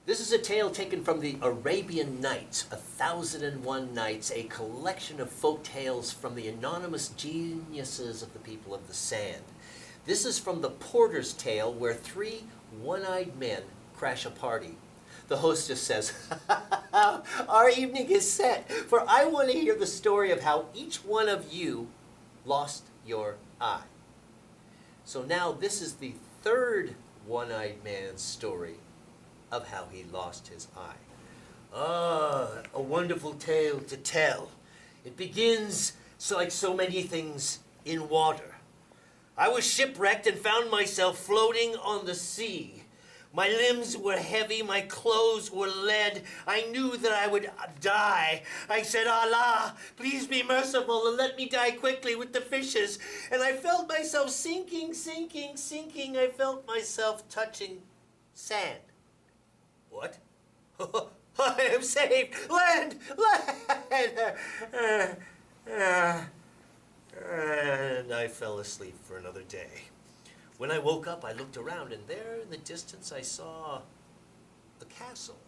This is a tale taken from the Arabian Nights, 1001 Nights, a collection of folk tales from the anonymous geniuses of the people of the sand. This is from the Porter's Tale, where three one-eyed men crash a party. The hostess says, "Our evening is set, for I want to hear the story of how each one of you lost your eye." So now this is the third one-eyed man's story of how he lost his eye. Ah, a wonderful tale to tell. It begins like so many things in water. I was shipwrecked and found myself floating on the sea. My limbs were heavy, my clothes were lead. I knew that I would die. I said, "Allah, please be merciful and let me die quickly with the fishes." And I felt myself sinking. I felt myself touching sand. What? I am saved! Land! And I fell asleep for another day. When I woke up, I looked around, and there in the distance I saw a castle.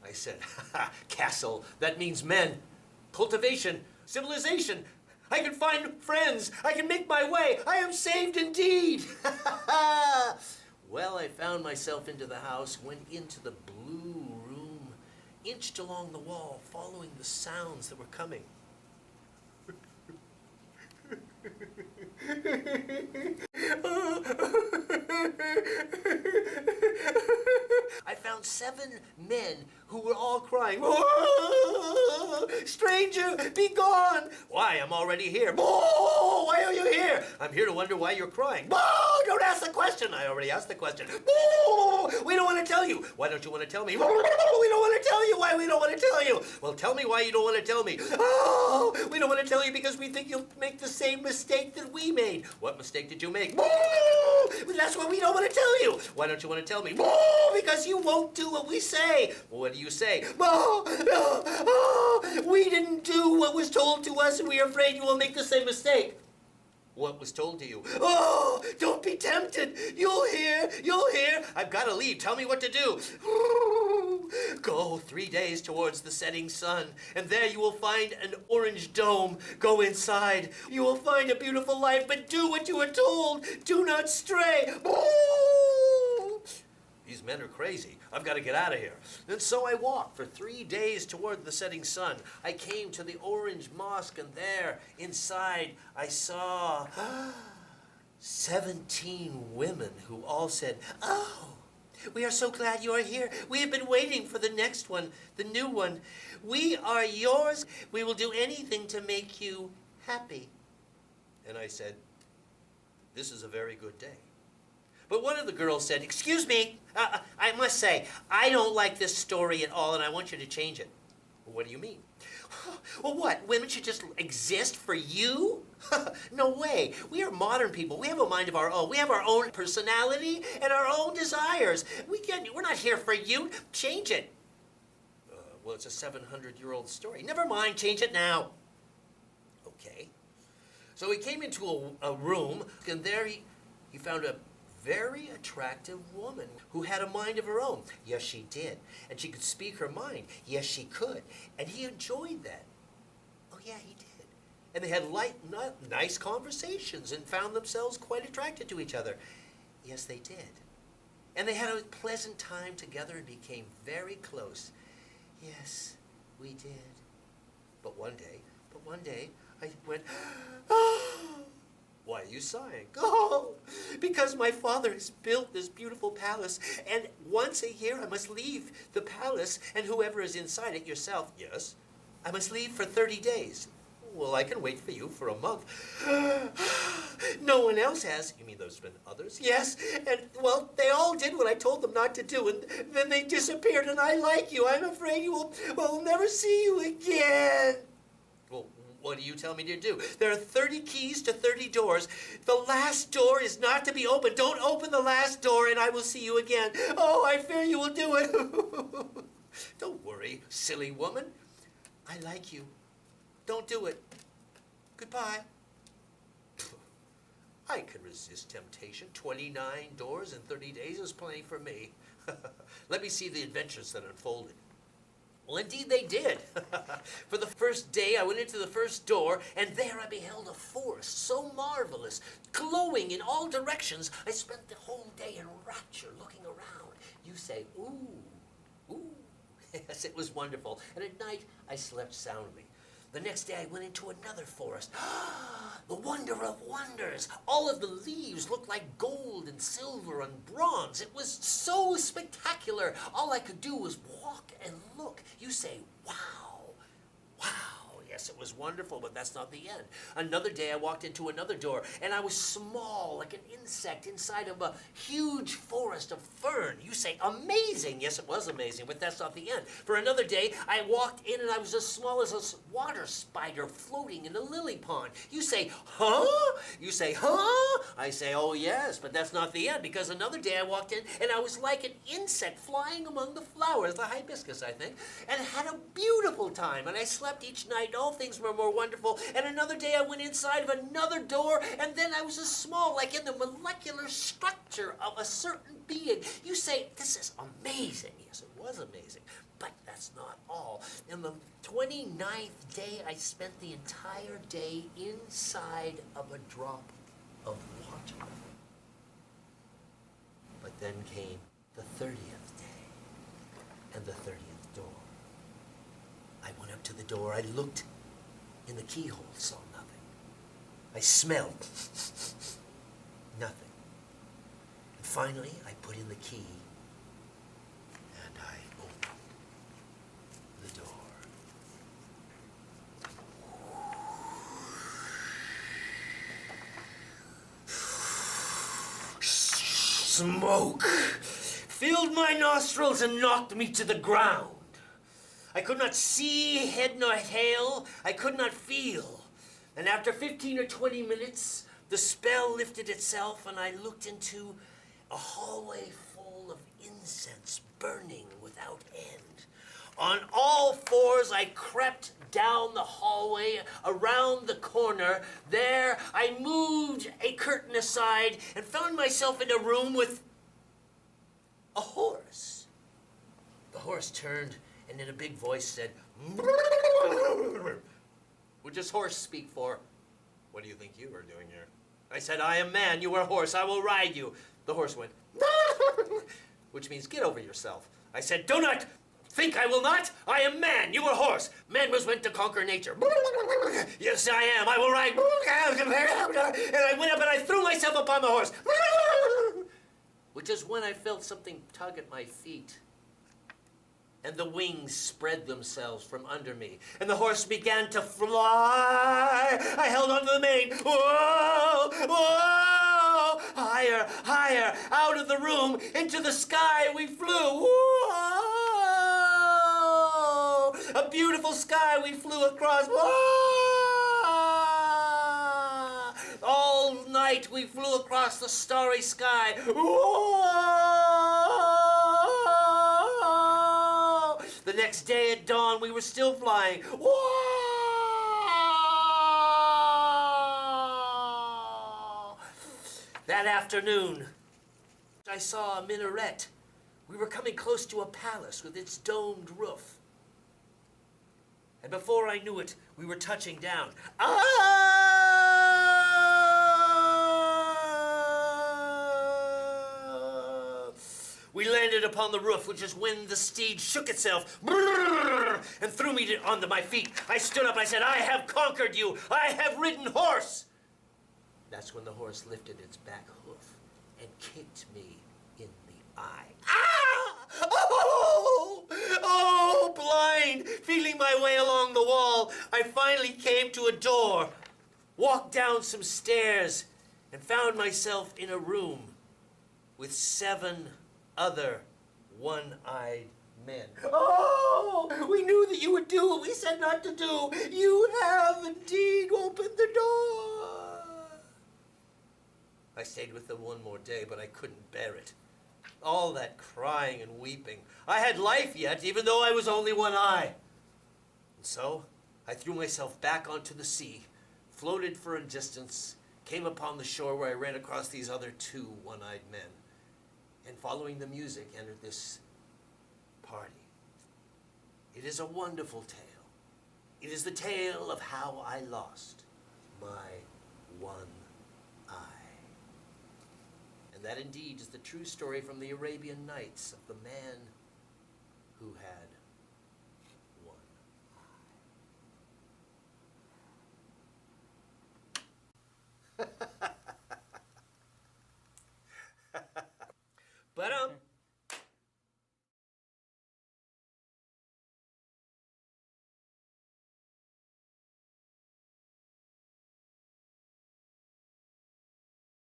I said, "Castle, that means men, cultivation, civilization. I can find friends. I can make my way. I am saved indeed." Well, I found myself into the house, went into the blue room, inched along the wall, following the sounds that were coming. I found 7 men who were all crying, "Whoa! Stranger, be gone!" "Why, I'm already here." "Whoa! Why are you here?" "I'm here to wonder why you're crying." "Whoa! Don't ask the question." "I already asked the question." "Whoa! We don't want to tell you." "Why don't you want to tell me?" "We don't want to tell you." "Why we don't want to tell you?" "Well, tell me why you don't want to tell me." "Oh, we don't want to tell you because we think you'll make the same mistake that we made." "What mistake did you make?" "Whoa! That's what we don't want to tell you." "Why don't you want to tell me?" "Whoa! Because you won't do what we say." "Well, what do you say?" "We didn't do what was told to us, and we are afraid you will make the same mistake." "What was told to you?" "Oh, don't be tempted. You'll hear. I've got to leave. Tell me what to do." "Go 3 days towards the setting sun, and there you will find an orange dome. Go inside. You will find a beautiful life, but do what you are told. Do not stray." These men are crazy. I've got to get out of here. And so I walked for 3 days toward the setting sun. I came to the orange mosque, and there, inside, I saw 17 women who all said, "Oh, we are so glad you are here. We have been waiting for the next one, the new one. We are yours. We will do anything to make you happy." And I said, "This is a very good day." But one of the girls said, "Excuse me, I must say, I don't like this story at all, and I want you to change it." "Well, what do you mean?" "Well, what? Women should just exist for you? No way. We are modern people. We have a mind of our own. We have our own personality and our own desires. We're not here for you. Change it." Well, it's a 700-year-old story. "Never mind. Change it now." Okay. So he came into a room, and there he found a very attractive woman who had a mind of her own. Yes, she did. And she could speak her mind. Yes, she could. And he enjoyed that. Oh, yeah, he did. And they had nice conversations and found themselves quite attracted to each other. Yes, they did. And they had a pleasant time together and became very close. Yes, we did. But one day, I went, "Oh!" "Why are you sighing?" "Oh, because my father has built this beautiful palace, and once a year I must leave the palace, and whoever is inside it, yourself." "Yes." "I must leave for 30 days. "Well, I can wait for you for a month." "No one else has." "You mean there's been others?" "Yes, and, well, they all did what I told them not to do, and then they disappeared, and I like you. I'm afraid we'll never see you again." "Well, what do you tell me to do?" "There are 30 keys to 30 doors. The last door is not to be opened. Don't open the last door, and I will see you again." "Oh, I fear you will do it." "Don't worry, silly woman. I like you. Don't do it. Goodbye." I can resist temptation. 29 doors in 30 days is plenty for me. Let me see the adventures that unfolded. Well, indeed they did. For the first day, I went into the first door, and there I beheld a forest so marvelous, glowing in all directions. I spent the whole day in rapture looking around. You say, ooh, ooh. Yes, it was wonderful. And at night, I slept soundly. The next day, I went into another forest. The wonder of wonders. All of the leaves looked like gold and silver and bronze. It was so spectacular. All I could do was walk and look. You say, wow, wow. Yes, it was wonderful, but that's not the end. Another day, I walked into another door, and I was small, like an insect inside of a huge forest of fern. You say, amazing. Yes, it was amazing, but that's not the end. For another day, I walked in, and I was as small as a water spider floating in a lily pond. You say, huh? You say, huh? I say, oh, yes, but that's not the end, because another day I walked in, and I was like an insect flying among the flowers, the hibiscus, I think, and had a beautiful time, and I slept each night. All things were more wonderful. And another day I went inside of another door, and then I was as small, like in the molecular structure of a certain being. You say, this is amazing. Yes, it was amazing. But that's not all. In the 29th day, I spent the entire day inside of a drop of water. But then came the 30th day and the 30th door. I went up to the door, I looked in the keyhole, saw nothing. I smelled nothing. And finally, I put in the key, and I opened the door. Smoke filled my nostrils and knocked me to the ground. I could not see head nor tail. I could not feel. And after 15 or 20 minutes, the spell lifted itself, and I looked into a hallway full of incense burning without end. On all fours, I crept down the hallway, around the corner. There, I moved a curtain aside and found myself in a room with a horse. The horse turned and in a big voice said, "What does horse speak for?" "What do you think you are doing here?" I said, "I am man, you are horse, I will ride you." The horse went, which means get over yourself. I said, "Do not think I will not. I am man, you are horse. Man was meant to conquer nature." "Yes, I am, I will ride." And I went up and I threw myself upon the horse, which is when I felt something tug at my feet. And the wings spread themselves from under me, and the horse began to fly. I held onto the mane. Whoa, whoa, higher, higher, out of the room, into the sky we flew. Whoa, a beautiful sky we flew across. Whoa, all night we flew across the starry sky. Whoa. The next day at dawn, we were still flying. Whoa! That afternoon, I saw a minaret. We were coming close to a palace with its domed roof. And before I knew it, we were touching down. We landed upon the roof, which is when the steed shook itself and threw me onto my feet. I stood up, I said, "I have conquered you. I have ridden horse." That's when the horse lifted its back hoof and kicked me in the eye. Ah! Oh! Oh, blind, feeling my way along the wall, I finally came to a door, walked down some stairs, and found myself in a room with 7 other one-eyed men. "Oh, we knew that you would do what we said not to do. You have indeed opened the door." I stayed with them one more day, but I couldn't bear it. All that crying and weeping. I had life yet, even though I was only one eye. And so I threw myself back onto the sea, floated for a distance, came upon the shore where I ran across these other two one-eyed men, and following the music entered this party. It is a wonderful tale. It is the tale of how I lost my one eye. And that indeed is the true story from the Arabian Nights of the man who had